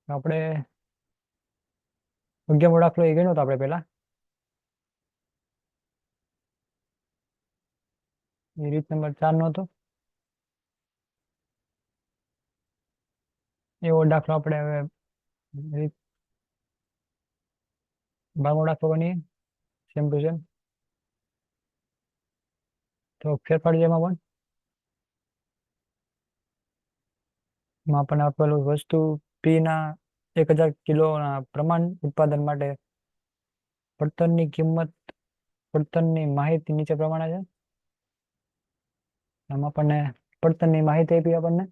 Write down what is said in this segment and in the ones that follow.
આપણે 11મો દાખલો એ ગણ્યો તો આપણે પેલા. એ રીત નંબર 4 નો હતો. એવો દાખલો આપણે હવે રીત 12મો દાખલો ગણીએ. Same to same. તો ફેરફાર છે એમાં પણ. એમાં આપણને આપેલું વસ્તુ પી ના 1000 કિલોના પ્રમાણ ઉત્પાદન માટે પડતરની કિંમત, પડતરની માહિતી નીચે પ્રમાણે છે. આમાં આપણને પડતરની માહિતી આપી આપણને.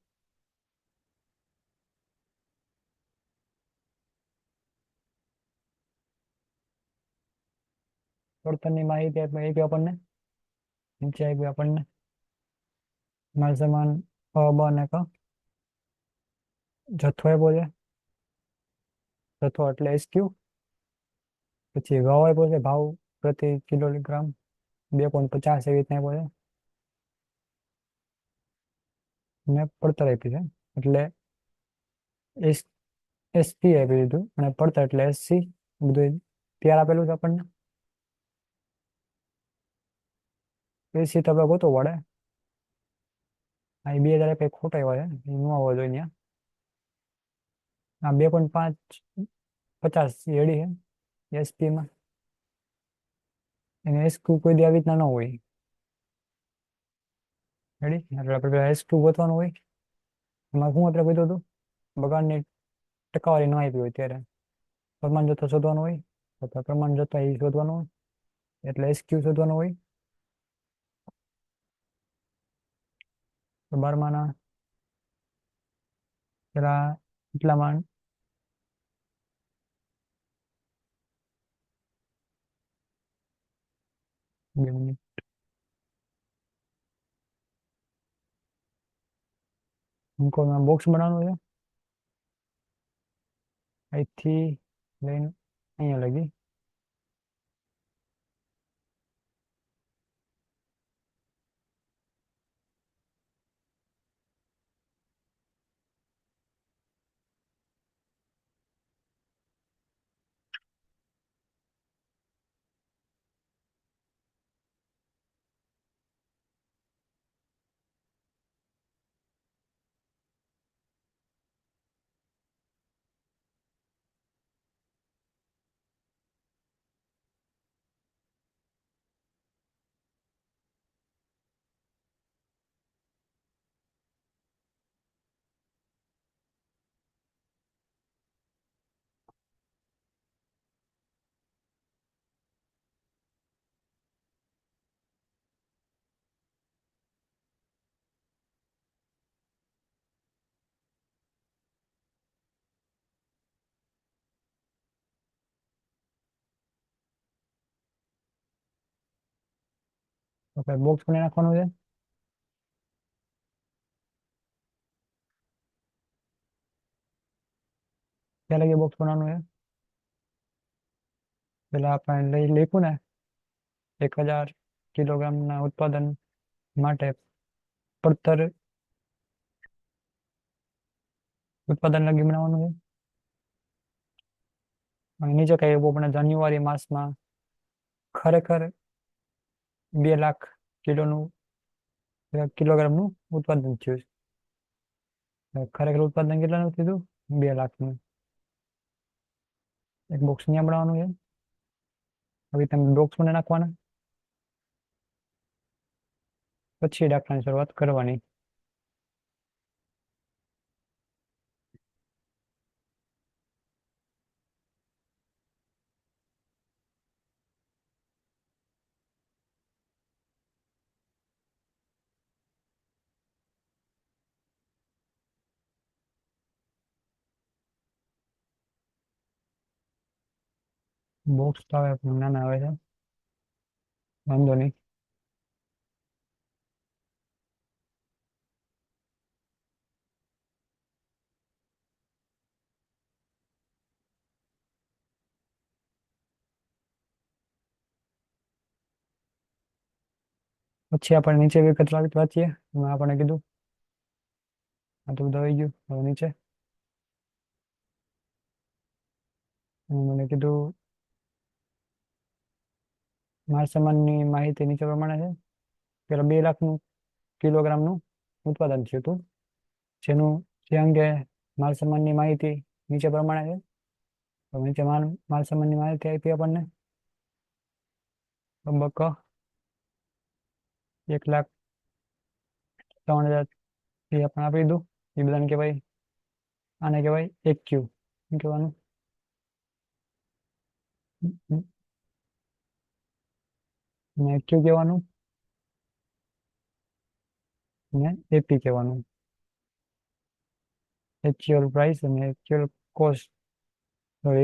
પડતરની માહિતી આપી આપણને. નીચે આપી આપણને માલ સામાન અ, બ અને ક. જથ્થો આપ્યો છે. જથ્થો એટલે SQ. પછી ભાવ આપ્યો છે, ભાવ પ્રતિ કિલોગ્રામ 2.50 એવી રીતના આપ્યો છે. ને પડતર આપી છે એટલે SP આપી દીધું અને પડતર એટલે SC. બધું ત્યાર આપેલું છે આપણને. SC તો આપણે ગોતવું પડે. અહીં 2000 કઈ ખોટા આવ્યા છે, એ ન આવવો જોઈએ અહીંયા. આ 2.50 રેડી છે SP માં. એને SQ કોઈ દી આવી રીતના ન હોય. રેડી એટલે આપણે SQ ગોતવાનું હોય. એમાં શું આપણે કીધું હતું? બગાડની ટકાવારી ન આપી હોય ત્યારે પ્રમાણ જથ્થો શોધવાનો હોય, અથવા પ્રમાણ જથ્થો એ શોધવાનો હોય એટલે SQ શોધવાનો હોય. તો 12માના પેલા કેટલામાં 2 મિનિટ. બોક્સ બનાવવાનું છે અહીંથી લઈને અહીંયા લગી. તો આપણે બોક્સ બનાવી નાખવાનું છે. ક્યાં લગી બોક્સ બનાવવાનું છે? પેલા આપણે લખ્યું ને 1000 કિલોગ્રામના ઉત્પાદન માટે પડતર ઉત્પાદન લગી બનાવવાનું છે. અને નીચે કઈ આપણે જાન્યુઆરી માસમાં ખરેખર 2 લાખ કિલોગ્રામનું ઉત્પાદન થયું છે. ખરેખર ઉત્પાદન કેટલાનું થયું? 2 લાખનું. એક બોક્સ અહીંયા બનાવવાનું છે. હવે તમે બોક્સ મને નાખવાના, પછી દાખલાની શરૂઆત કરવાની. બોક્સ તો હવે નાના આવે છે, વાંધો નહીં. પછી આપણે નીચે વિગત વાંચીએ. એમાં આપણે કીધું આ તો બધું આવી ગયું. હવે નીચે મને કીધું માલ સામાનની માહિતી નીચે પ્રમાણે છે. પેલા 2 લાખનું કિલોગ્રામનું ઉત્પાદન થયું હતું, જેનું જે અંગે માલ સામાનની માહિતી નીચે પ્રમાણે છે. તો નીચે માલ સામાનની માહિતી આપી આપણને. તબક્કો 1,53,000 એ આપણે આપી દીધું. એ બધાને કહેવાય, આને કહેવાય એક ક્યુ. શું કહેવાનું? ને ક્યુ કહેવાનું ને એપી કહેવાનું. એક્ચ્યુઅલ પ્રાઇસ અને એક્ચ્યુઅલ કોસ્ટ.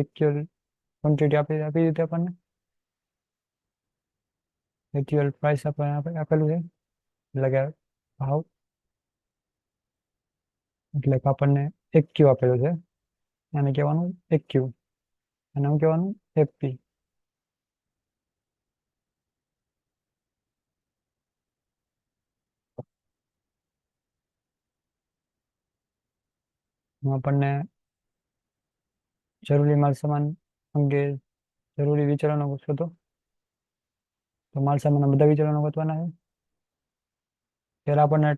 એક્ચ્યુઅલ ક્વોન્ટિટી આપી દીધી આપણને. એક્ચ્યુઅલ પ્રાઇસ આપણને આપેલું છે, એટલે કે ભાવ. એટલે કે આપણને એક ક્યુ આપેલું છે. આને કહેવાનું એક ક્યુ અને આમ કહેવાનું એપી. આપણને જરૂરી માલ સામાન અંગે જરૂરી વિચલનો શોધો. તો માલ સામાનના બધા વિચલનો ગોતવાના છે. ત્યારે આપણને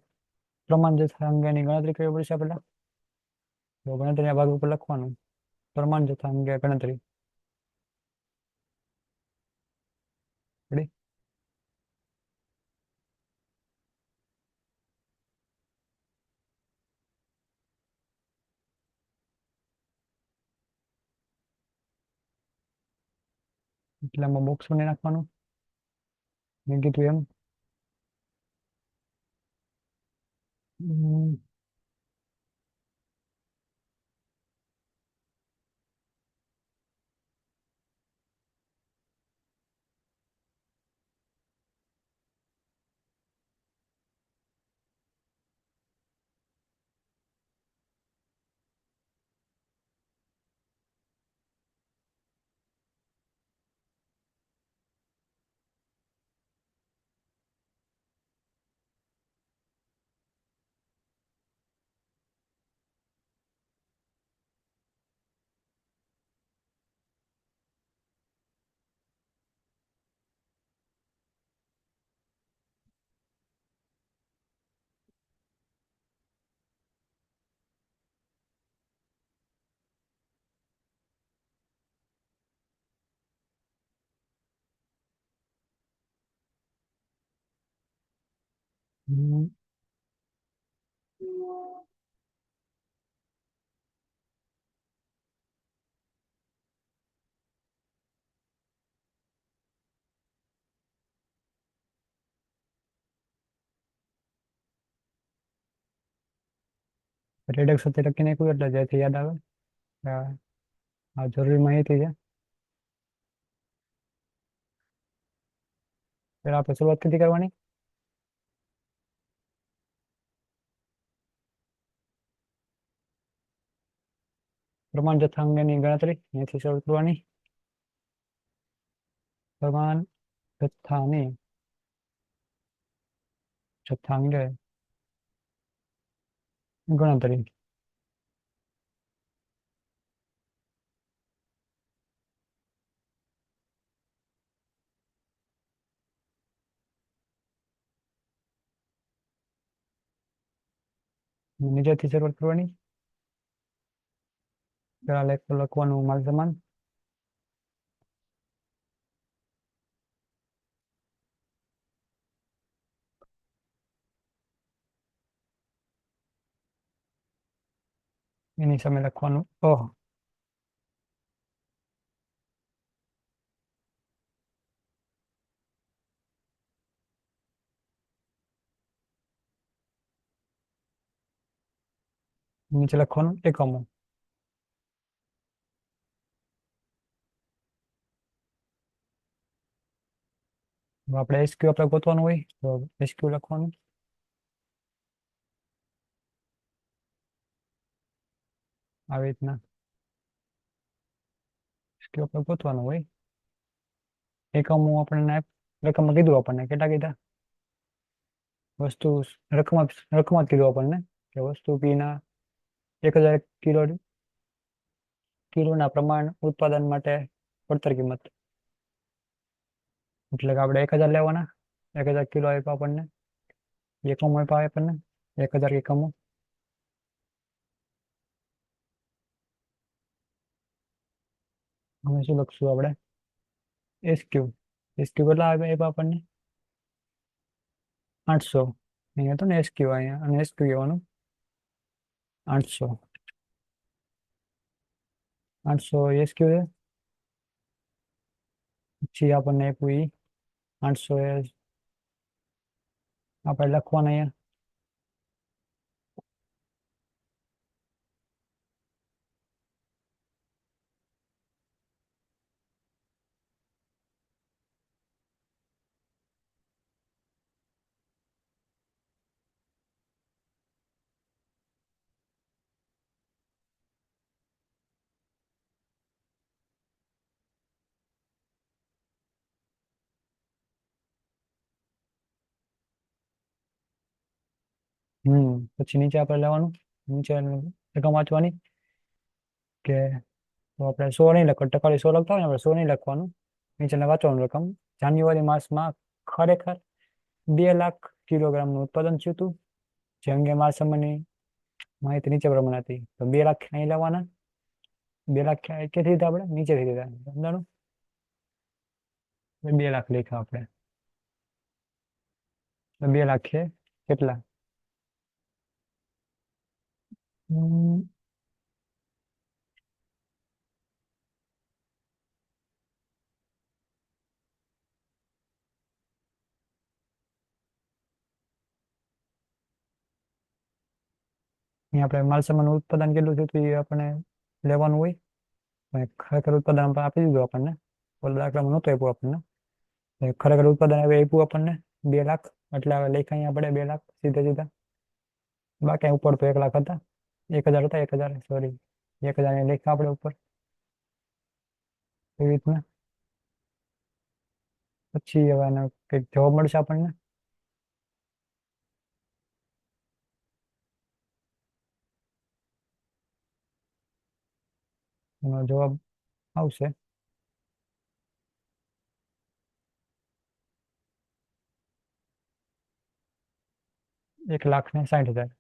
પ્રમાણ જથ્થા અંગેની ગણતરી કરવી પડશે પહેલા. તો ગણતરીના ભાગ ઉપર લખવાનું પ્રમાણ જથ્થા અંગે ગણતરી. Ready? એટલે આમાં બોક્સ બનાવી નાખવાનું. મેં કીધું એમ. હમ. રેડક સાથે લખી નાખ્યું એટલે જેથી યાદ આવે કે આ જરૂરી માહિતી છે. પહેલા આપણે શરૂઆત કીધી કરવાની. પ્રમાણ જથ્થા અંગેની ગણતરી અહીંયાથી શરૂ કરવાની. પ્રમાણ જથ્થાની જથ્થા અંગે ગણતરી. નીચેથી શરૂઆત કરવાની. પેલા લખવાનું માલ સામાન. એની સામે લખવાનું નીચે લખવાનું એકમો. આપણે એસક્યુ આપણે ગોતવાનું હોય તો એસક્યુ લખવાનું આવી રીતના. એસક્યુ આપણે ગોતવાનું હોય. એકમો આપણને રકમમાં કીધું, આપણને કેટલા કીધા વસ્તુ રકમમાં જ કીધું આપણને કે વસ્તુ પીના 1,000 કિલો કિલોના પ્રમાણ ઉત્પાદન માટે પડતર કિંમત. એટલે કે આપણે 1,000 લેવાના, 1,000 કિલો આપ્યા આપણને, એકમો આપ્યા આપણને, 1,000 એકમો. હવે શું લખશું આપણે? એસક્યુ. એસક્યુ કેટલા આપ્યા આપણને? 800. અહીંયા તો ને એસક્યુ, અહીંયા અને એસક્યુ કહેવાનું 800. 800 એસક્યુ છે. પછી આપણને આપ્યું ઈ 800 એ આપણે લખવાના અહીંયા. પછી નીચે આપણે લેવાનું, નીચે રકમ વાંચવાની કે તો આપણે 100 નહીં લખો, ટકાવારી 100 લખતા હોય ને, આપણે 100 નહીં લખવાનું. નીચેને વાંચવાનું રકમ. જાન્યુઆરી માસમાં ખરેખર 2 લાખ કિલોગ્રામનું ઉત્પાદન થયું હતું. જે અંગે માલસામાનની માહિતી નીચે પ્રમાણે હતી. તો 2 લાખ અહીં લેવાના. 2 લાખ ક્યાંથી લીધા આપણે? નીચેથી લીધા. સમજાણું? 2 લાખ લખ્યા આપણે. તો 2 લાખ છે કેટલા? હમ, અહીંયા આપણે માલસામાનનું ઉત્પાદન કેટલું થયું હતું એ આપણે લેવાનું હોય. અને ખરેખર ઉત્પાદન આપણે આપી દીધું આપણને. ઓલા દાખલામાં નહોતું આપ્યું આપણને. ખરેખર ઉત્પાદન હવે આપ્યું આપણને 2 લાખ. એટલે હવે લખ્યા અહીંયા આપણે 2 લાખ સીધા સીધા. બાકી અહીં ઉપર તો 1 લાખ હતા, 1,000 હતા, 1,000 સોરી, 1,000 અહીંયા લખ્યા આપણે ઉપર એવી રીતના. પછી હવે આનો કંઈક જવાબ મળશે આપણને. એનો જવાબ આવશે 1,60,000.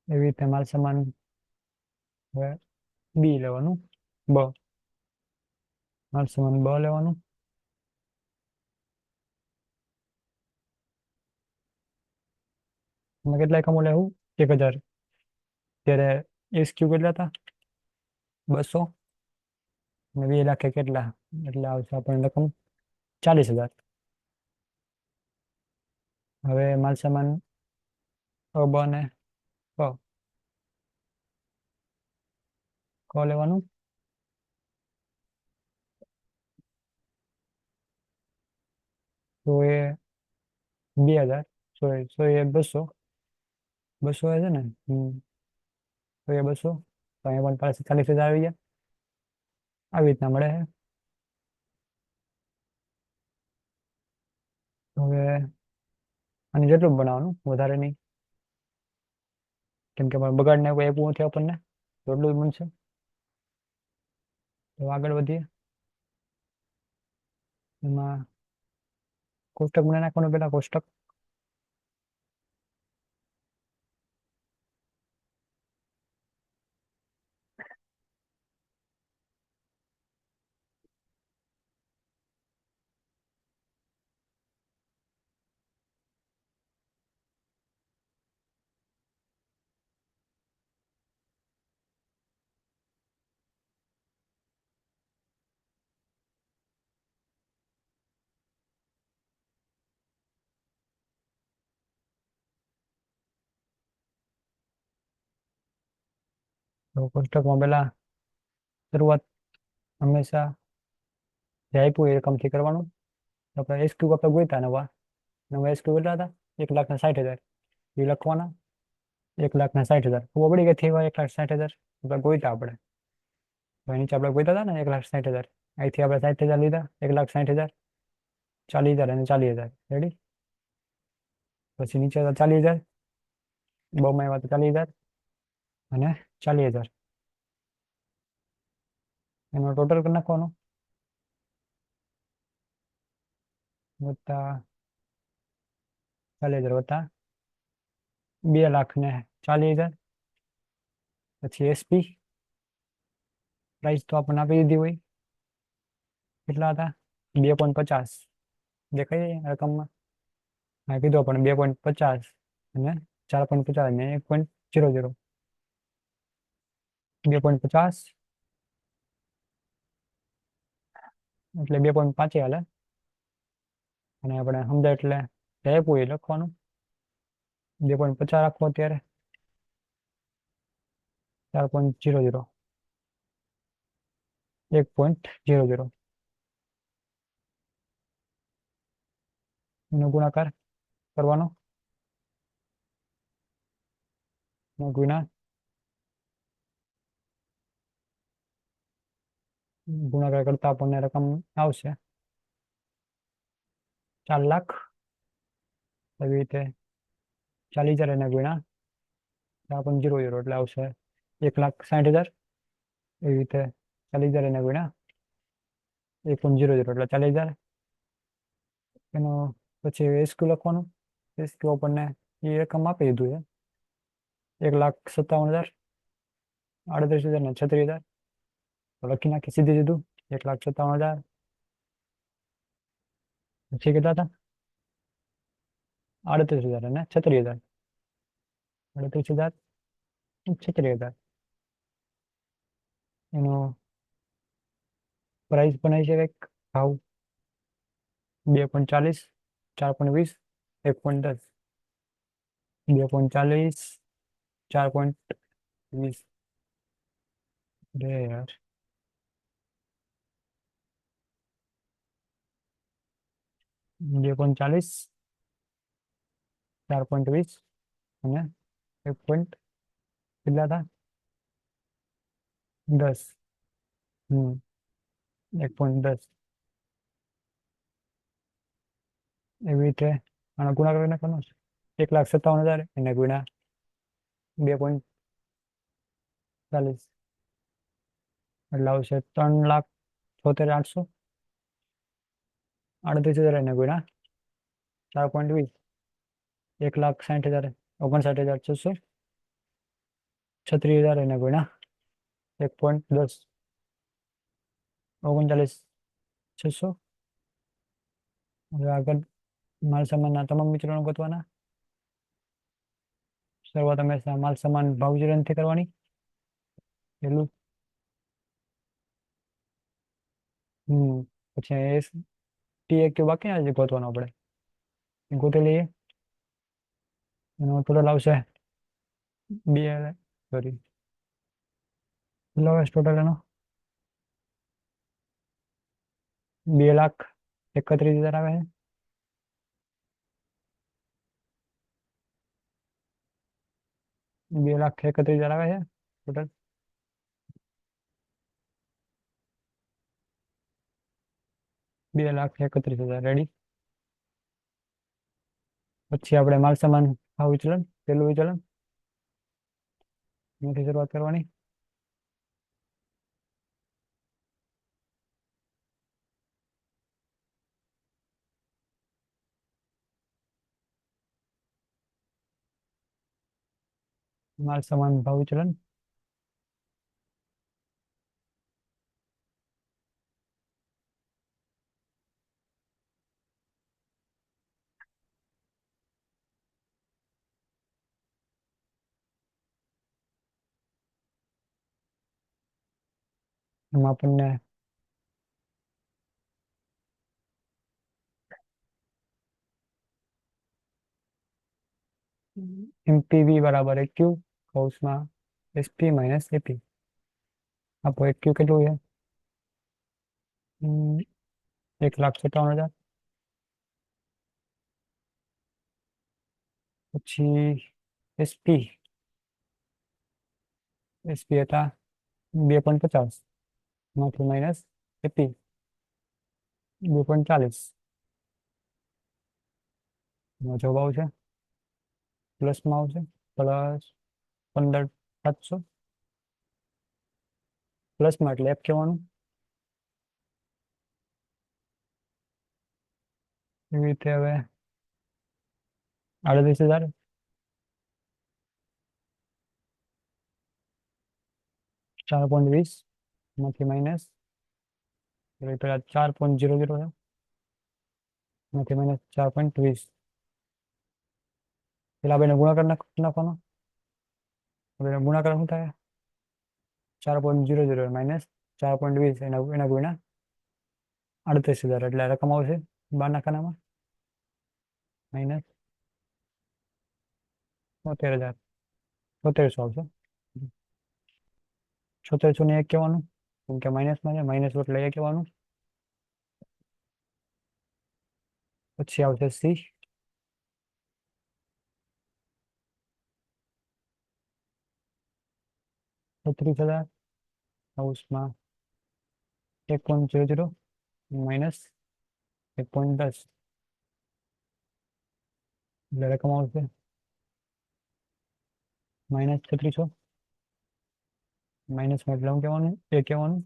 એવી રીતે માલસામાન હવે બી લેવાનું, બ માલસામાન બ લેવાનું. એમાં કેટલા એકમો લેવું? 1,000. ત્યારે એસક્યુ કેટલા હતા? 200. અને 2 લાખે કેટલા? એટલે આવશે આપણને રકમ 40,000. હવે માલસામાન અ, બ અને ક ક લેવાનું. તો એ 2,000. સોરી, સો એ 200. 200 છે ને? તો એ 200. તો અહીંયા પણ પાસે 40,000 આવી ગયા. આવી રીતના મળે છે. હવે આને જેટલું બનાવવાનું, વધારે નહીં. કેમ કે બગાડને કોઈ આપ્યું નથી આપણને, તો એટલું જ બનશે. તો આગળ વધીએ. એમાં કોષ્ટક બનાવી નાખવાનું, પેલા કોષ્ટક. તો કોષ્ટકમાં પેલા શરૂઆત હંમેશા જે આપ્યું એ રકમથી કરવાનું. આપણે એસક્યુ આપણે ગોઈતા નવા. નવા એસક્યુ કેટલા હતા? 1,60,000. એ લખવાના. 1,60,000 ખબર પડી કે થેવા 1,60,000 આપણે ગોઈતા આપણે. તો નીચે આપણે ગોઈતા હતા ને 1,60,000, અહીંથી આપણે 60,000 લીધા, 1,60,000, 40,000 અને 40,000. રેડી? પછી નીચે હતા 40,000, બહુમાં આવ્યા તો 40,000 અને 40,000. એનો ટોટલ કરી નાખવાનો. વત્તા 40,000 વત્તા 2,40,000. પછી એસપી પ્રાઇસ તો આપણને આપી દીધી હોય. કેટલા હતા? 2.50. દેખાય રકમમાં? હા કીધું પણ 2.50 અને 4.50 ને 1.00. 2.50 એટલે 2.5 હાલે. અને આપણે સમજાય એટલે આપ્યું એ લખવાનું. 2.50 રાખવો અત્યારે. 4.00. 1.00 એનો ગુણાકાર કરવાનો. ગુણા ગુણાકાર કરતા આપણને રકમ આવશે 4,00,000. એવી રીતે 40,000 એના ગુણ્યા 4.00 એટલે આવશે 1,60,000. એવી રીતે 40,000 એના ગુણ્યા 1.00 એટલે 40,000. એનો પછી એસક્યુ લખવાનું. એસક્યુ આપણને એ રકમ આપી દીધું છે 1,57,000, 38,000 ને 36,000. તો લખી નાખી સીધી સીધું. 1,57,000 પછી કેટલા હતા? 38,000 અને 36,000. 38,000, 36,000. એનો પ્રાઇસ બનાવી છે કંઈક ભાવ 2.40, 4.20, 1.10. 2.40, 4.20. યાર 2.40, 4.20 અને 1. કેટલા હતા? 10. 1.10. એવી રીતે આનો ગુણાકાર કરી નાખવાનો છે. 1,57,000 એને ગુણ્યા 2.40 એટલે આવશે 3,76,800. 38,000 એને ગુણ્યા 4.20 1,60,000, 59,600. 36,000 એને ગુણ્યા 1.10 39,600. હવે આગળ માલ સામાનના તમામ વિચલનો ગોતવાના. શરૂઆત હંમેશા માલ સામાન ભાવ વિચલનથી કરવાની. પેલું પછી એસ ટી એક બાકી આજે ગોતવાનો આપણે. ગોતી લઈએ. એનો ટોટલ આવશે બે સોરી કેટલો આવે ટોટલ એનો? 2,31,000 આવે છે. 2,31,000 આવે છે ટોટલ. 2,31,000 રેડી. પછી આપણે માલ સામાન ભાવ વિચલન પેલું વિચલન એનાથી શરૂઆત કરવાની. માલ સામાન ભાવ વિચલન. એમાં આપણને એમપીવી બરાબર એક્યુ કૌંસમાં એસપી માઇનસ એપી. આપો એક્યુ કેટલું છે? 1,57,000. પછી એસપી એસપી હતા 2.50, માંથી માઇનસ એપી 2.40. નો જવાબ આવશે પ્લસમાં આવશે, પ્લસ 15,700. પ્લસમાં એટલે એફ કહેવાનું. એવી રીતે હવે 38,000, 4.20, માંથી માઇનસ પેલા 4.00 છે, માંથી માઇનસ 4.20. પેલા બેને ગુણાકાર નાખવાનો. હવે ગુણાકાર શું થાય? 4.00 માઇનસ 4.20, એના ગુણ્યા 38,000, એટલે રકમ આવશે 12 ખાનામાં માઇનસ 73,000, 7300 આવશે. 7600 ને 1 કહેવાનું, કેમ કે માઇનસમાં છે, માઇનસ એટલે 1 કહેવાનું. પછી આવશે સી, 36,000 હાઉસમાં 1.00 માઇનસ 1.10, એટલે રકમ આવશે માઇનસ 3600. માઇનસમાં એટલે શું કહેવાનું? એ કહેવાનું.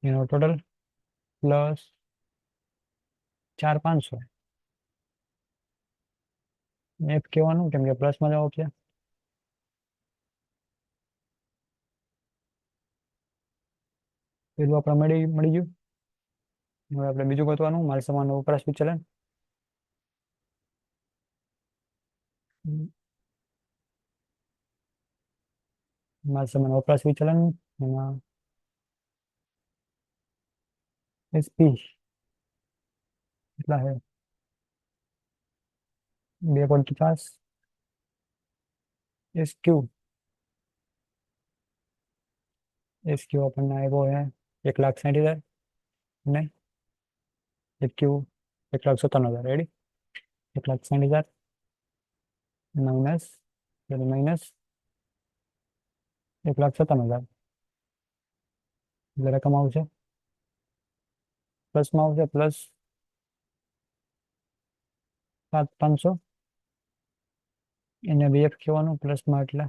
એનો ટોટલ પ્લસ 4,500. એફ કહેવાનું, કેમ કે પ્લસમાં જવાબ છે. પેલું આપણે મળી ગયું. હવે આપણે બીજું ગોતવાનું, માલ સામાન વપરાશ વિચલન. માલ સામાન વપરાશ વિચલન એમાં એસપી કેટલા છે? 2.50. એસક્યુ આપણને આવ્યો છે 1,60,000 ને એક્યુ 1,57,000. રેડી? 1,60,000 માઇનસ માઇનસ 1,57,000, એટલે રકમ આવશે પ્લસમાં આવશે પ્લસ 7,500. એને બીએફ કહેવાનું પ્લસમાં, એટલે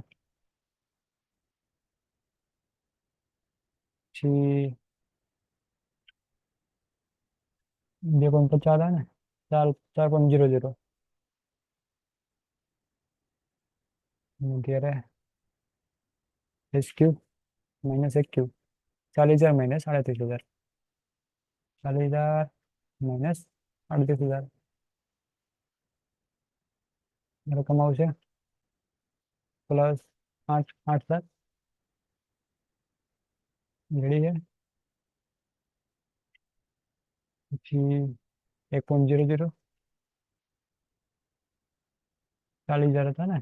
પછી 2.50 હતા ને, 4.00 ત્યારે એસક્યુ માઇનસ એક્યુ 40,000 માઇનસ 38,000, 40,000 માઇનસ 38,000, રકમ આવશે પ્લસ 8,000. રેડી છે? પછી 1.00 40,000 હતા ને,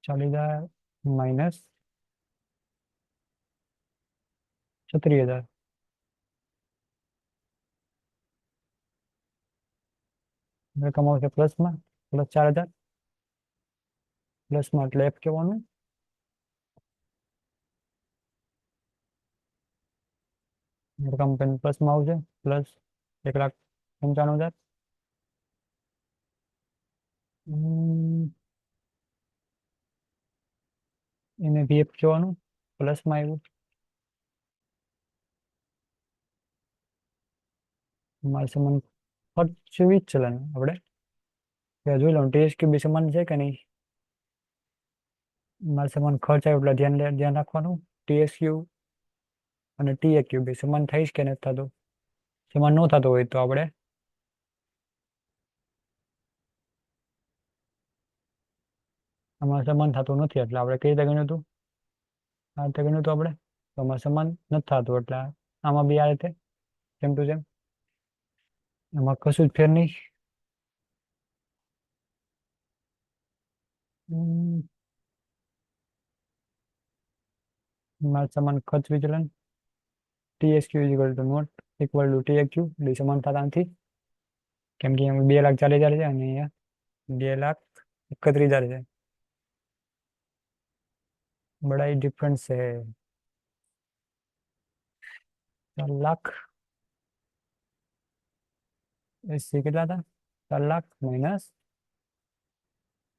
40,000 માઇનસ 36,000, રકમ આવશે પ્લસમાં પ્લસ 4,000. પ્લસમાં એટલે એફ કહેવાનું. રકમ પ્લસમાં આવશે પ્લસ 1,95,000. એને વીએફ કહેવાનું, પ્લસમાં આવ્યું. માલ સામાન ખર્ચ વિચલન આપણે જોઈ લો, ટીએસક્યુ બી સમાન છે કે નહીં. માલ સામાન ખર્ચ આવ્યો એટલે ધ્યાન રાખવાનું. ટીએસક્યુ અને ટીએક્યુ બી સમાન થાય કે નથી થતું. સમાન ન થતો હોય તો આપણે આમાં સમાન થતું નથી, એટલે આપણે કઈ રીતે ગણ્યું હતું? આ રીતે ગણ્યું હતું આપણે. તો આમાં સમાન નથી થતું, એટલે આમાં બી આ રીતે સેમ ટુ સેમ. એમાં કશું જ ફેર નહીં. માલ સામાન ખર્ચ વિચલન TSQ equal to not equal to TAQ, ડી સમાન થતા નથી. કેમ કે અહીંયા 2,40,000 છે અને અહીંયા 2,31,000 છે. बड़ा ही डिफरेंस है. 4 लाख. એસી કેટલા હતા? 4 લાખ -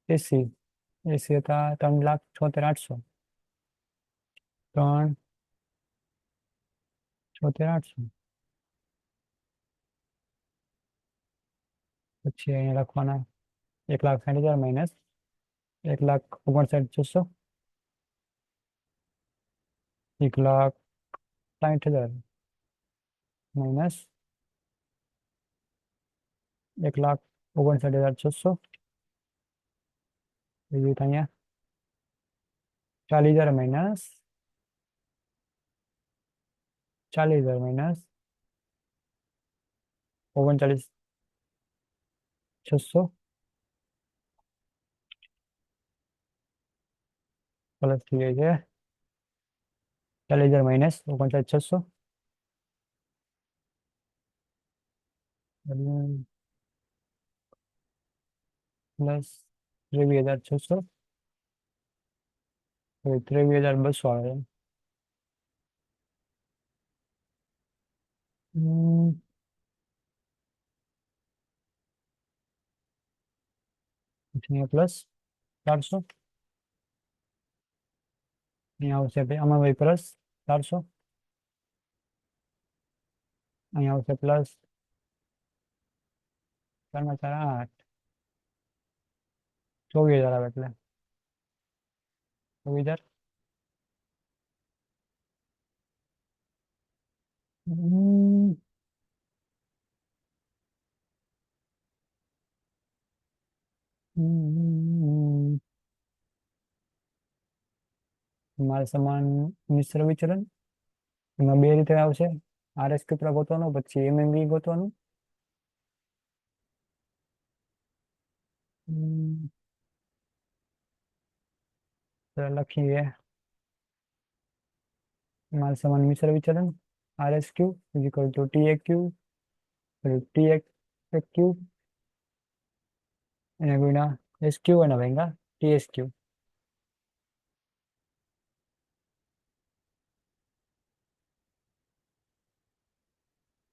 80. એસી હતા 3,76,800. 3,76,800. પછી અહીંયા લખવાના 1,60,000 માઇનસ 1,59,600. 1,60,000 માઇનસ 1,59,600. બીજું તો અહીંયા 40,000 માઇનસ 40,000 માઇનસ 39,600 પ્લસ થઈ જાય છે 40,000 માઇનસ 39,600 પ્લસ 23,600. 23,200 આવે. પ્લસ 400. અહીંયા આવશે આમાં ભાઈ પ્લસ 400. અહીંયા આવશે પ્લસ 4 × 4 = 8. 24,000 આવે એટલે 24,000. હમ, હમ. માલ સમાન મિશ્ર વિચલન એમાં બે રીતે આવશે. આરએસ સૂત્ર ગોતવાનું પછી એમએમવી ગોતવાનું. તો લખીએ માલ સમાન મિશ્ર વિચલન RS Q equal to T A Q T એક ક્યુ એને ગુણ્યા એસ ક્યુ અને ભાંગા ટી એસ ક્યુ.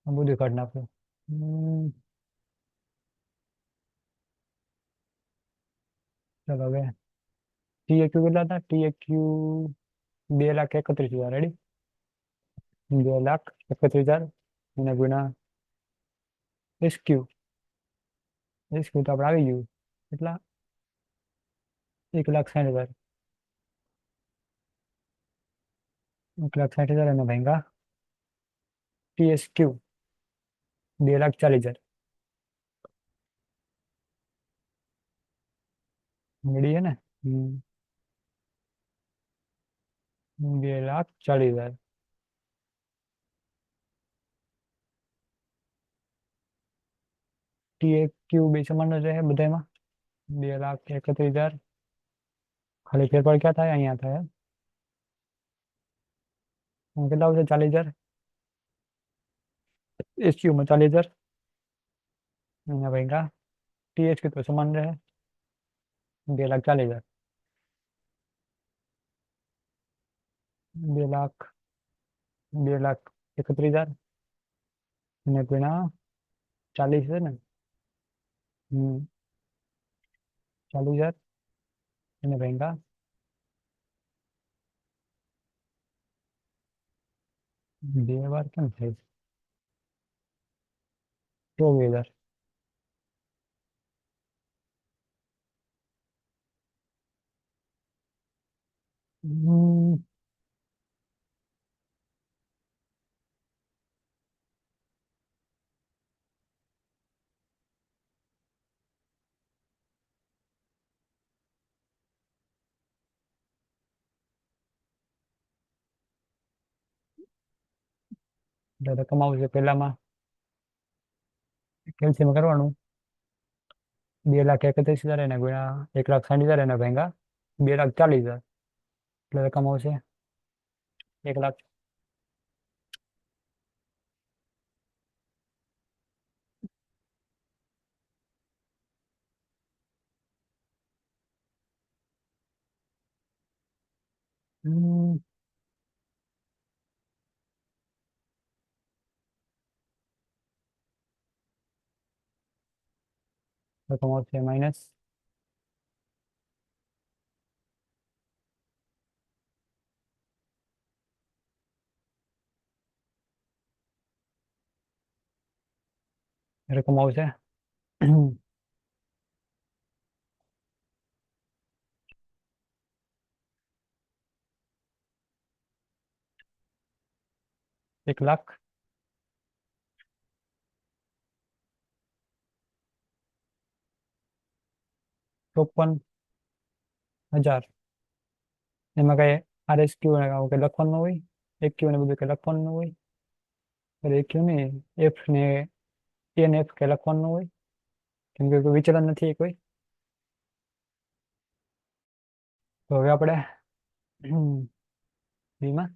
બધું કાઢી નાખું. ચાલો હવે ટી એ ક્યુ કેટલા હતા? ટી એ ક્યુ 2,31,000. રેડી? 2,31,000 એને ગુણ્યા એસ ક્યુ. એસ ક્યુ તો આપણે આવી ગયું એટલા 1,60,000. 1,60,000 અને ભાંગા ટી એસ ક્યુ 2,40,000. મળી છે ને? 2,40,000. ટી એ ક્યુ બે સમાન જ રહે બધામાં. 2,31,000. ખાલી ફેરફાર ક્યાં થાય? અહીંયા થાય. કેટલા આવશે? 40,000. એસક્યુ માં 40,000. અહીંયા ભાઈ ટીએચક્યુ તો સમાન રહે 2,40,000. 2,31,000 અને ગુણ્યા 40 છે ને? 40,000 અને ભાંગા 2 વાર કેમ થાય? 24,000. રકમ આવશે પહેલામાં કેલ્શિયમ કરવાનું 2,31,000 એને ગુણ્યા 1,60,000 એને ભાંગા 2,40,000 એટલે રકમ આવશે 1,00,000. હમ, રકમ આવશે માઇનસ રકમ આવશે 1 લાખ 54,000. એમાં કઈ RSQ ને આવું કઈ લખવાનું ન હોય, AQ ને બધું કઈ લખવાનું ન હોય, AQ ને F ને A ને F કઈ લખવાનું ન હોય, કેમ કે કોઈ વિચલન નથી એ કોઈ. તો હવે આપણે બીમાં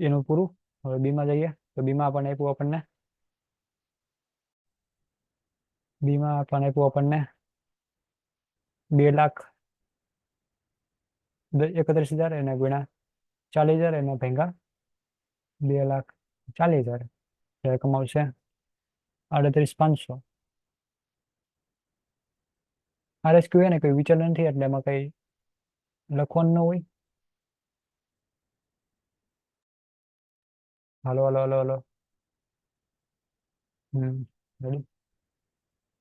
એનું પૂરું. હવે બીમાં જઈએ તો બીમાં આપણને આપ્યું આપણને 2,31,000 એને ગુણ્યા 40,000 એને ભેગા 2,40,000 રકમ આવશે 38,500. RSQ ને કોઈ વિચલન નથી એટલે એમાં કઈ લખવાનું ન હોય. હાલો હાલો હાલો હાલો. રેડી.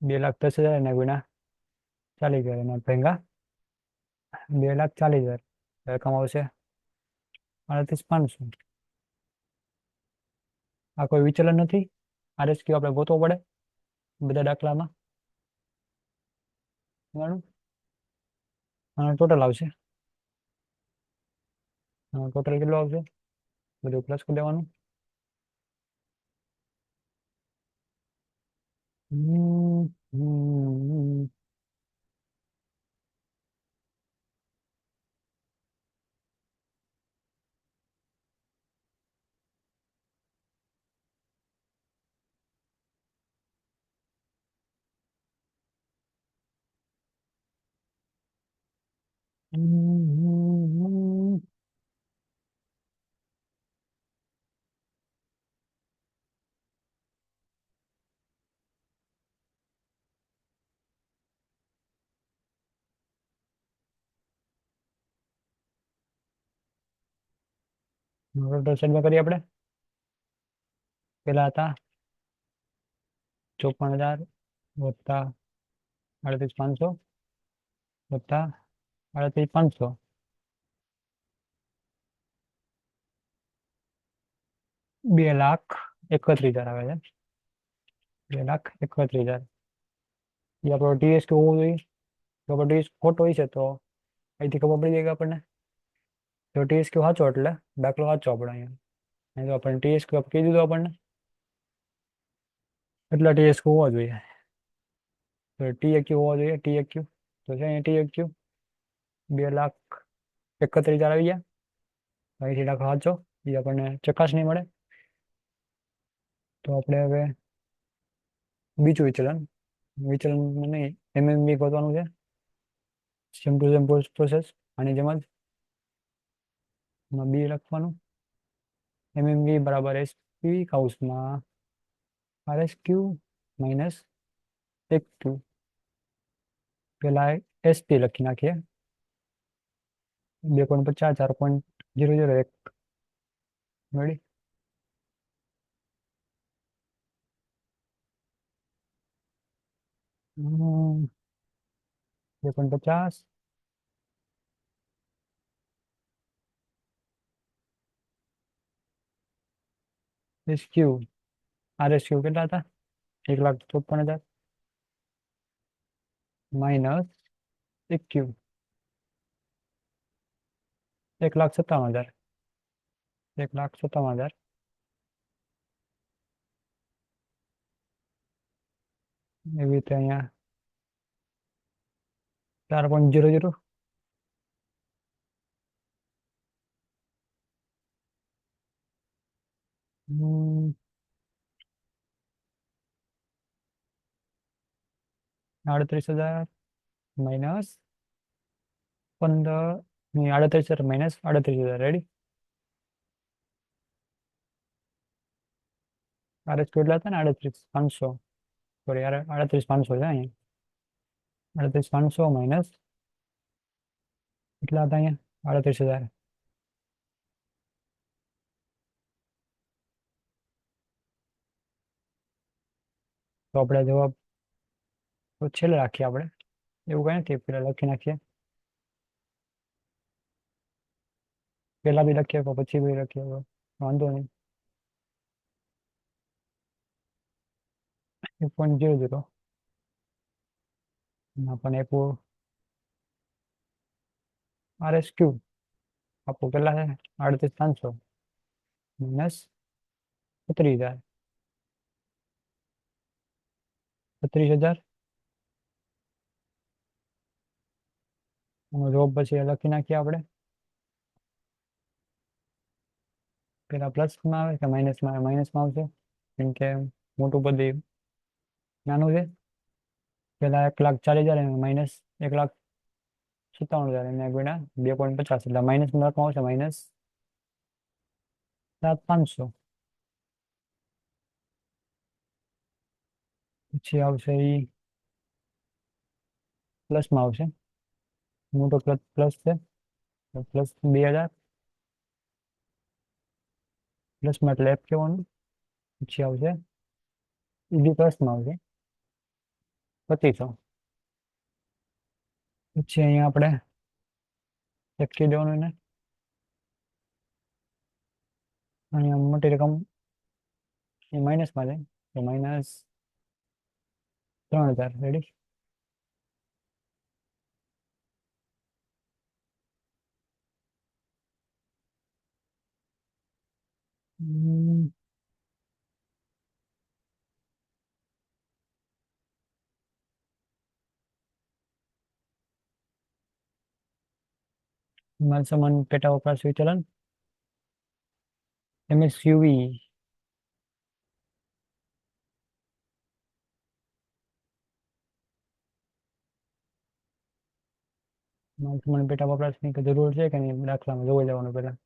2,10,000 એને ગુણ્યા 40,000 એના ભેગા 2,40,000 રકમ આવશે 38,500. આ કોઈ વિચલન નથી. RSQ આપણે ગોતવો પડે બધા દાખલામાં. બરાબર. ટોટલ આવશે. ટોટલ કેટલું આવશે બધું પ્લસ કરી દેવાનું. હમ, હમ, હમ. ટોટલ સાઈડમાં કરીએ આપણે. પેલા હતા 54,000 વત્તા 38,500 વત્તા 38,500 2,31,000 આવે છે. 2,31,000 એ આપણો TSK હોવો જોઈએ. જો આપણો TSK ખોટો હોય છે તો અહીંથી ખબર પડી જાય કે આપણને જો TSK સાચો એટલે દાખલો સાચો આપણે અહીંયા. અહીં તો આપણને TSK કહી દીધું આપણને એટલા TSK હોવા જોઈએ. તો TAQ હોવા જોઈએ TAQ. તો છે અહીંયા TAQ 2,31,000 આવી ગયા. અહીંથી દાખલો સાચો એ આપણને ચકાસણી મળે. તો આપણે હવે બીજું વિચલન નહીં MMV ગોતવાનું છે. સેમ ટુ સેમ પ્રોસેસ આની જેમ જ બી લખવાનું. MMV બરાબર SP કાઉસમાં RSQ માઇનસ AQ. પેલા SP લખી નાખીએ 2,50 4,001 રેડી. 2,50 SQ RSQ કેટલા હતા 1,54,000 માઇનસ AQ 1,57,000 1,57,000 એવી રીતે અહીંયા 4,00. 38,000 માઇનસ 15 નહીં, 38,000 માઇનસ 38,000, રેડી? RS કેટલા હતા ને? 38,500. સોરી યાર, 38,500 છે અહીંયા. 38,500 માઇનસ કેટલા હતા અહીંયા? 38,000. તો આપણે જવાબ તો છેલ્લે રાખીએ આપણે. એવું કઈ નથી, પેલા લખી નાખીએ. પેલા બી લખીએ તો પછી બી લખીએ તો વાંધો નહીં. 1.00 પણ આપ્યું RSQ. આપવું કેટલા છે? 38,500 માઇનસ 35,000. 35,000 જવાબ પછી લખી નાખીએ આપણે. પેલા પ્લસમાં આવે કે માઇનસમાં આવે? માઇનસમાં આવશે કેમ કે મોટું બધી નાનું છે. પેલા 1,40,000 માઇનસ 1,57,000 એને ગુણ્યા 2.50 એટલે માઇનસ લખવામાં આવશે માઇનસ 7,500. પછી આવશે એ પ્લસમાં આવશે. મોટો પ્લસ પ્લસ છે પ્લસ 2,000 પ્લસમાં એટલે એફ કહેવાનું. પછી આવશે ઈડી પ્લસમાં આવશે 2,500. પછી અહીંયા આપણે લખી દેવાનું એને. અહીંયા મોટી રકમ એ માઇનસમાં છે તો માઇનસ 3,000, રેડી? માલ સામાન પેટા વપરાશ વિચલન MSUV. માલ સામાન પેટા વપરાશની કઈ જરૂર છે કે નહીં? દાખલામાં જોઈ લેવાનું પેલા.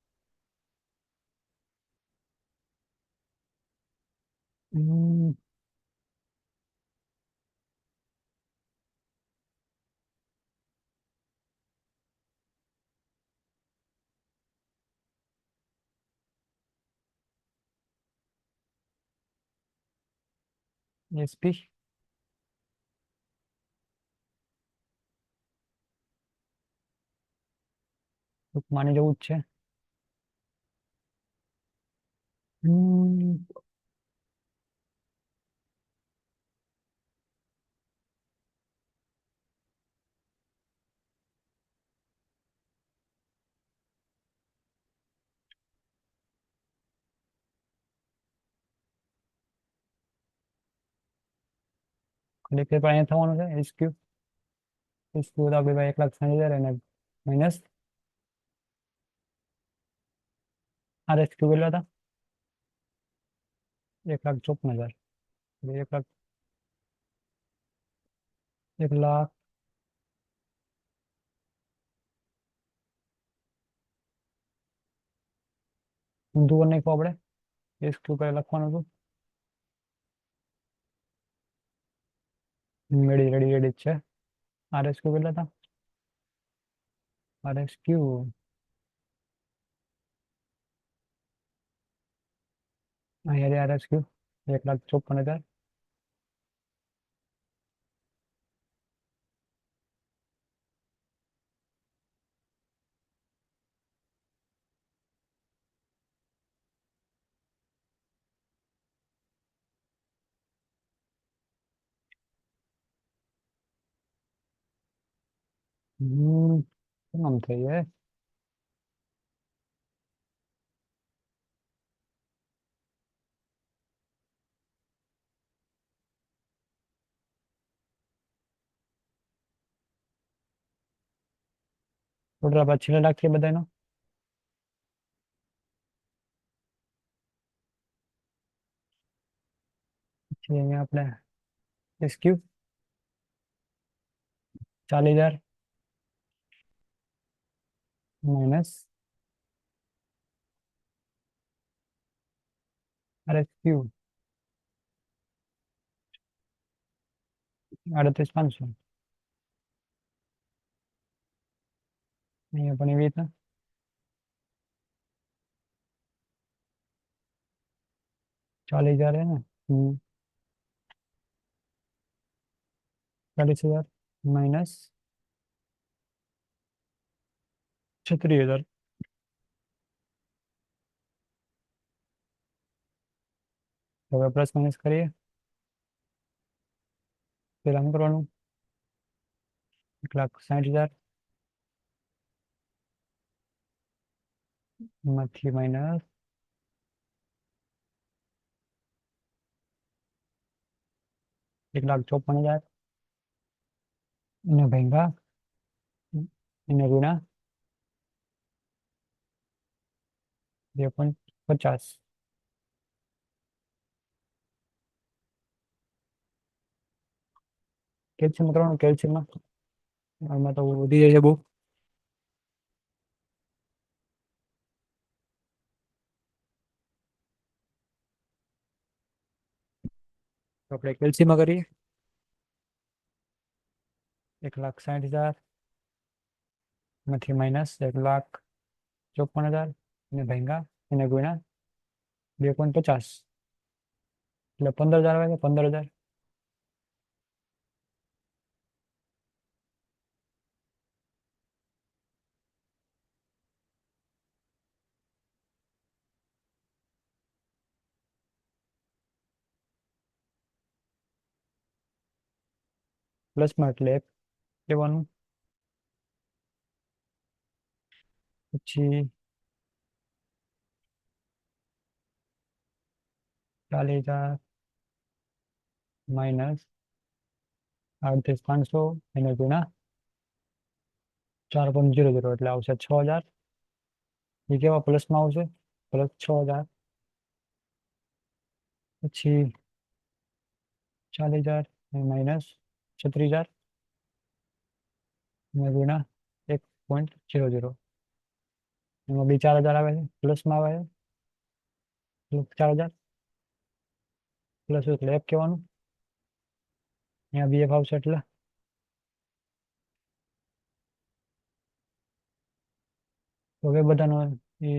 SP માની જવું જ છે. ખાલી પેપર અહીંયા થવાનું છે SQ. SQ તો આપણી પાસે 1,60,000 અને માઇનસ RSQ કેટલા હતા? 1,54,000. 1 લાખ 1 લાખ ઊંધું કરી નાખવું આપણે. SQ પહેલા લખવાનું હતું. રેડી રેડી રેડી જ છે. RSQ કેટલા હતા? RSQ અહીંયા RSQ 1,54,000. શું આમ થઈ જાય? ટોટલ આપણે છેલ્લે રાખીએ બધાનો. પછી અહીંયા આપણે SQ 40,000 માઇનસ RSQ 38,500. અહીંયા પણ એવી રીતના 40,000 હે ને. 40,000 માઇનસ 36,000. હવે પ્લસ માઇનસ કરીએ. પેલા શું કરવાનું? 1,60,000 માંથી માઇનસ 1,54,000 એને ભાગ્યા એને ગુણ્યા 2.50. કેલ્શિયમ કરવાનું. કેલ્શિયમમાં આમાં તો વધી જાય છે બહુ. તો આપણે કેલ્શિયમમાં કરીએ. 1,60,000 માંથી માઇનસ 1,54,000 એને ભાગ્યા એને ગુણ્યા 2.50 એટલે 15,000 આવે છે. 15,000 પ્લસમાં એટલે 1 લેવાનું. પછી 40,000 માઇનસ 38,500 એને ગુણ્યા 4.00 એટલે આવશે 6,000. એ કેવા પ્લસમાં આવશે? પ્લસ 6,000. પછી 40,000 માઇનસ 36,000 એને ગુણ્યા 1.00 એમાં બી 4,000 આવે છે. પ્લસમાં આવે છે. 4,000 પ્લસ એટલે 1 કહેવાનું. અહીંયા BF આવશે એટલે તો હવે બધાનો એ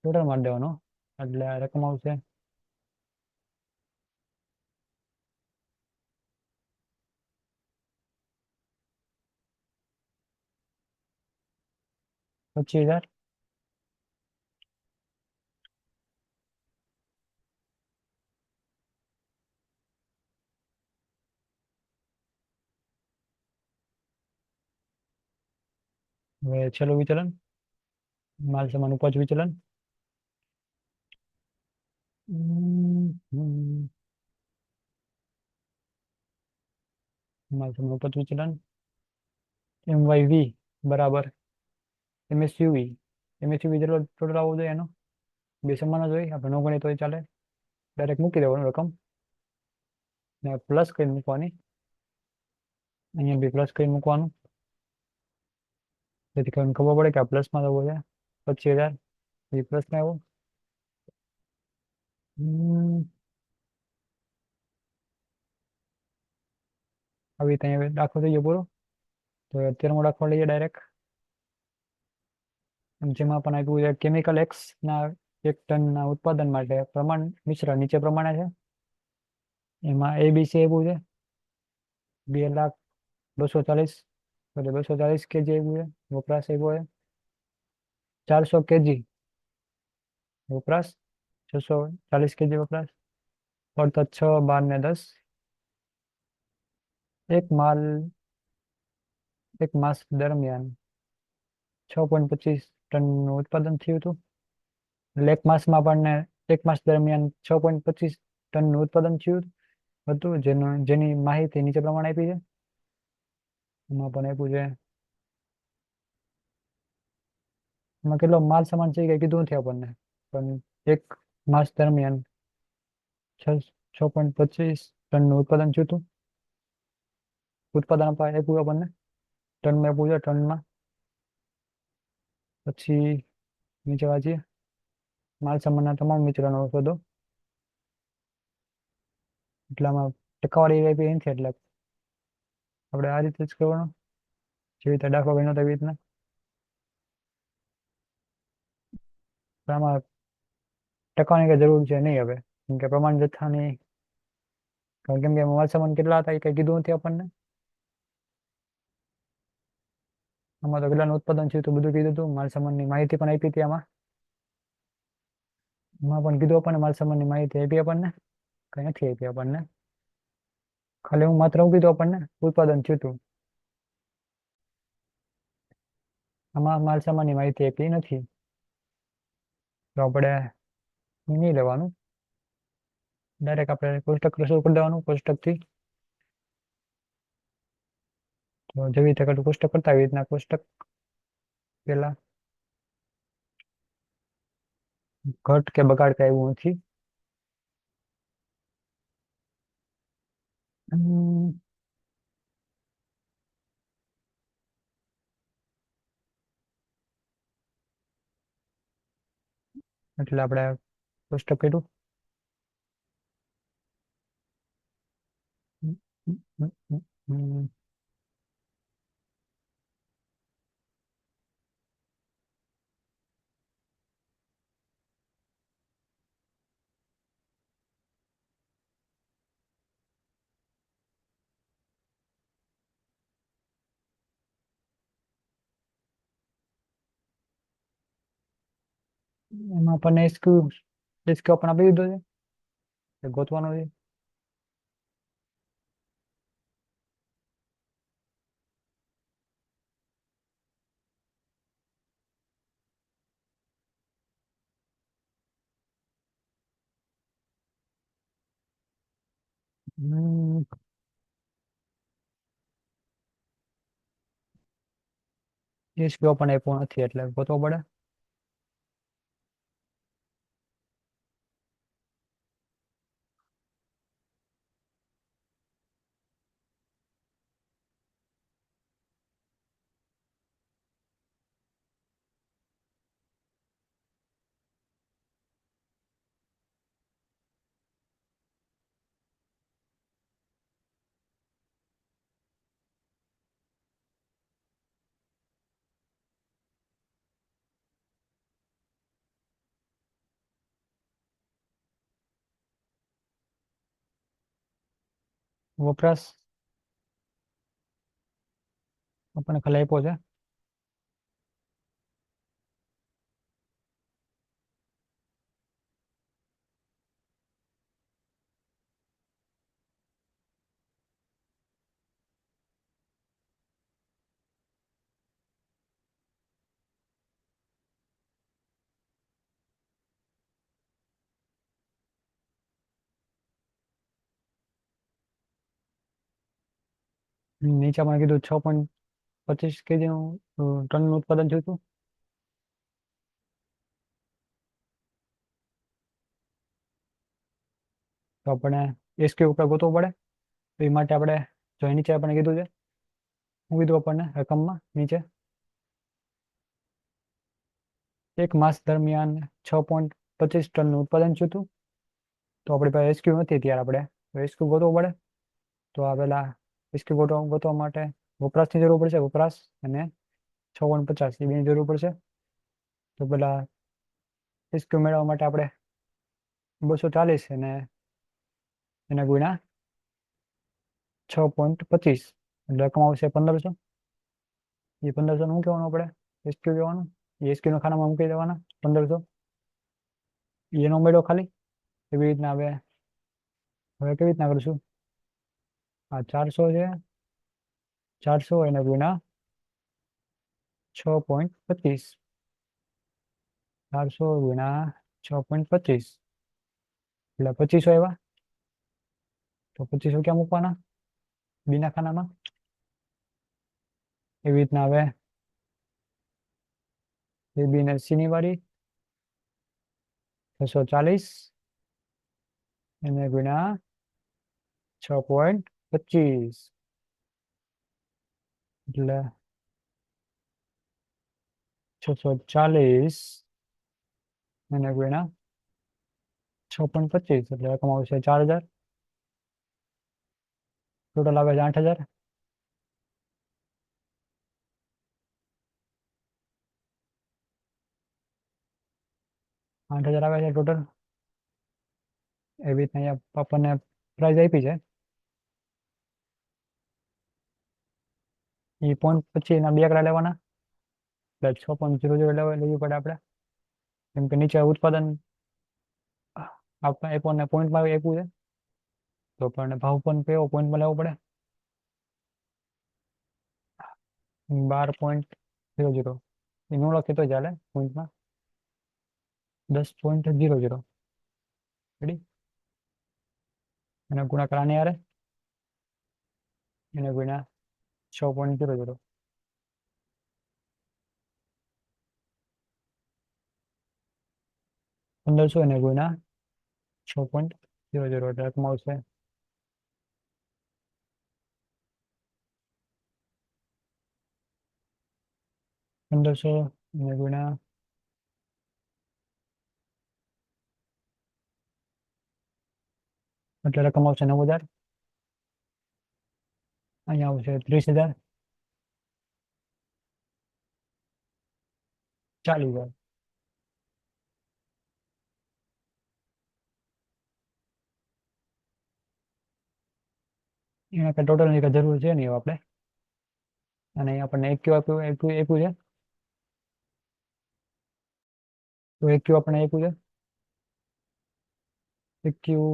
ટોટલ મારી દેવાનો એટલે આ રકમ આવશે 25,000. હવે છેલ્લું વિચલન માલ સામાન ઉપજ વિચલન. માલ સામાન ઉપજ વિચલન MYV બરાબર MSUV. MSUV જેટલો ટોટલ આવવો જોઈએ એનો. બે સમાન જ હોય. આપણે ન ગણીએ તોય ચાલે. ડાયરેક્ટ મૂકી દેવાનું રકમ ને પ્લસ કરીને મૂકવાની. અહીંયા બી પ્લસ કરીને મૂકવાનું જેથી કરીને ખબર પડે કે આ પ્લસમાં જવું છે. 25,000 એ પ્લસમાં આવ્યો. આવી ત્યાં દાખલો થઈ ગયો પૂરો. તો 13મો દાખલો લઈએ ડાયરેક્ટ. જેમાં પણ આપ્યું છે કેમિકલ X ના 1 ટનના ઉત્પાદન માટે પ્રમાણ મિશ્રણ નીચે પ્રમાણે છે. એમાં ABC આવ્યું છે 2,240 એટલે 240 kg આવ્યું છે વપરાશ આવ્યો છે. 400 kg વપરાશ 640 kg વપરાશ અર્થાત 6, 12 ને 10 એક માસ દરમિયાન 6.25 ટનનું ઉત્પાદન થયું હતું. એટલે એક માસ દરમિયાન 6.25 ટનનું ઉત્પાદન થયું હતું જેની માહિતી નીચે પ્રમાણે આપી છે. એમાં પણ આપ્યું છે એમાં કેટલો માલ સામાન છે કે કીધું નથી આપણને, પણ એક માસ દરમિયાન 6.25 ટનનું ઉત્પાદન થયું હતું. ઉત્પાદન આપ્યું આપણને ટનમાં પૂછો ટનમાં. પછી નીચે વાંચીએ. માલ સામાનના તમામ વિચરણો શોધો. એટલામાં ટકાવારી આપી નથી એટલે આપણે આ રીતે જ કરવાનું. જેવી રીતે દાખલો ગણ્યો તેવી રીતના. પણ આમાં ટકાની કઈ જરૂર છે નહીં હવે, કેમ કે પ્રમાણ જથ્થાની, કેમ કે માલ સામાન કેટલા હતા એ કઈ કીધું નથી આપણને. આમાં તો કેટલાનું ઉત્પાદન છે તો બધું કીધું હતું. માલ સામાનની માહિતી પણ આપી હતી આમાં. એમાં પણ કીધું આપણને માલ સામાનની માહિતી આપી આપણને, કઈ નથી આપી આપણને. ખાલી હું માત્ર હું કીધું આપણને ઉત્પાદન થયું હતું. આમાં માલ સામાનની માહિતી આપી નથી, તો આપણે નહીં લેવાનું. ડાયરેક્ટ આપણે કોષ્ટક શરૂ કરી દેવાનું, કોષ્ટકથી. તો જેવી રીતે કરતું કોષ્ટક કરતા એવી રીતના કોષ્ટક પેલા ઘટ કે બગાડ કઈ એવું નથી. એટલે આપણે કોષ્ટક કર્યું. એમાં આપણને એસક્યુ પણ આપી દીધો છે, એ ગોતવાનો છે. એસક્યુ પણ આપ્યો નથી એટલે ગોતવો પડે. વપરાશ આપણને ખાલી આપ્યો છે. નીચે આપણે કીધું 6.25 કેજીનું ટનનું ઉત્પાદન થયું હતું. તો આપણે એસક્યુ ઉપર ગોતવું પડે. તો એ માટે આપણે જો નીચે આપણે કીધું છે, શું કીધું આપણને રકમમાં નીચે, એક માસ દરમિયાન 6.25 ટનનું ઉત્પાદન થયું હતું. તો આપણી પાસે એસક્યુ નથી ત્યારે આપણે એસક્યુ ગોતવો પડે. તો આ પેલા એસક્યુ ગોતવા માટે વપરાશની જરૂર પડશે, વપરાશ અને 6.50 એ બેની જરૂર પડશે. તો પેલા એસક્યુ મેળવવા માટે આપણે 240 અને એના ગુણ્યા 6.25 એટલે રકમ આવશે 1500. એ 1500 શું કહેવાનું આપણે એસક્યુ કહેવાનું. એ એસક્યુના ખાનામાં મૂકી દેવાના 1500. એનો મેળો ખાલી એવી રીતના. હવે કેવી રીતના કરશું? આ 400 છે, 400 એને ગુણ્યા 6.25, 400 ગુણ્યા 6.25 એટલે 2500 આવ્યા. તો 2500 ક્યાં મૂકવાના? બીના ખાનામાં. એવી રીતના હવે એ બી ને સી ની વાળી 640 એને ગુણ્યા 6.25 એટલે 640 એને ગુણ્યા 6.25 એટલે રકમ આવશે 4,000. ટોટલ આવે છે 8,000. 8,000 આવે છે ટોટલ. એવી રીતના અહીંયા આપણને પ્રાઇઝ આપી છે. એ 0.25 ના બે આંકડા લેવાના એટલે 6.00 લેવી પડે આપણે, કેમ કે નીચે ઉત્પાદન આપણે આપ્યું ને પોઈન્ટમાં આપ્યું છે, તો પણ ભાવ પણ કેવો પોઈન્ટમાં લેવો પડે. 12.00 એ નો લખે તો ચાલે પોઈન્ટમાં. 10.00 રેડી. અને ગુણાકાર આને હારે એને ગુણ્યા 6.00. 1,500 એને ગુણ્યા 6.00 એટલે રકમ આવશે 1,500 એને ગુણ્યા એટલે રકમ આવશે 9,000. અહીંયા આવશે 30,000. 40,000. એના કઈ ટોટલ ની કઈ જરૂર છે નહીં હવે આપણે. અને અહીં આપણને એક્યુ આપ્યું છે, તો એક્યુ આપણને આપ્યું છે. એક્યુ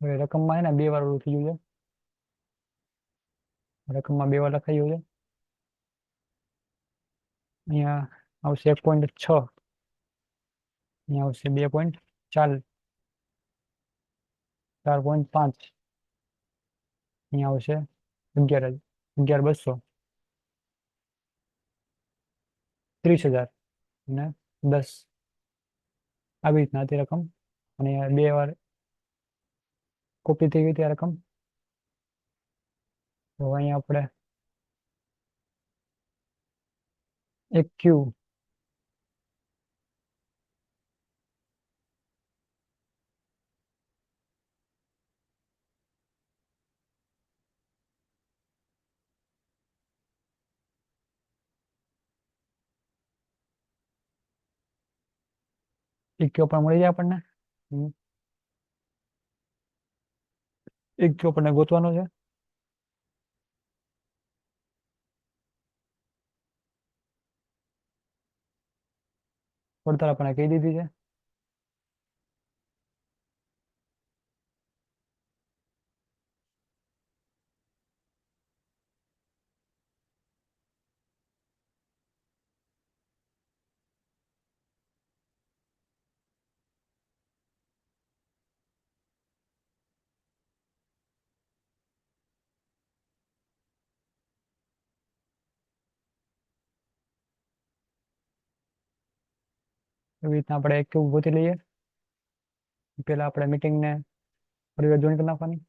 હવે રકમમાં છે ને બે વાર ઓલું થઈ ગયું છે. રકમમાં બે વાર લખાઈ ગયું છે. અહીંયા આવશે 1.6. અહીંયા આવશે 2.4. 4.5. અહીંયા આવશે 11,000. 11,200. 30,000 અને 10. આવી રીતના હતી રકમ. અને બે વાર કોપી થઈ ગઈ હતી આ રકમ. તો અહીંયા આપણે એક ક્યુ એક ક્યુ પણ મળી જાય આપણને. એક ક્યુ આપણને ગોતવાનો છે. પડતર આપણને કહી દીધી છે. એવી રીતના આપણે એક ક્યુ ગોતી લઈએ. પેલા આપણે મીટિંગને ફરી વાર જોઈન કરી નાખવાની.